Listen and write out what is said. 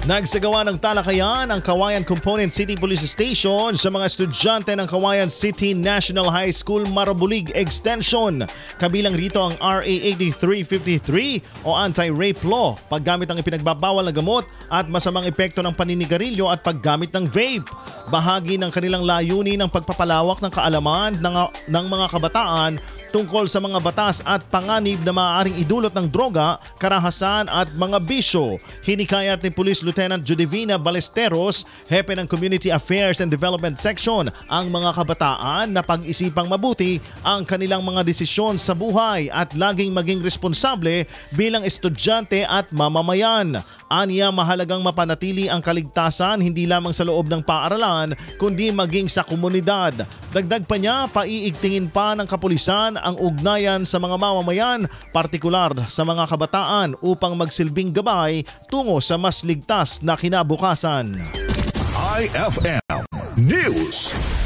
Nagsagawa ng talakayan ang Kawayan Component City Police Station sa mga estudyante ng Kawayan City National High School Marabulig Extension. Kabilang rito ang RA 8353 o Anti-Rape Law, paggamit ng ipinagbabawal na gamot at masamang epekto ng paninigarilyo at paggamit ng vape. Bahagi ng kanilang layunin ng pagpapalawak ng kaalaman ng mga kabataan tungkol sa mga batas at panganib na maaaring idulot ng droga, karahasan at mga bisyo. Hinikayat ni Police Lieutenant Judivina Ballesteros, hepe ng Community Affairs and Development Section, ang mga kabataan na pag-isipang mabuti ang kanilang mga desisyon sa buhay at laging maging responsable bilang estudyante at mamamayan. Aniya, mahalagang mapanatili ang kaligtasan hindi lamang sa loob ng paaralan kundi maging sa komunidad. Dagdag pa niya, paiigtingin pa ng kapulisan ang ugnayan sa mga mamamayan, partikular sa mga kabataan upang magsilbing gabay tungo sa mas ligtas na kinabukasan. IFM News.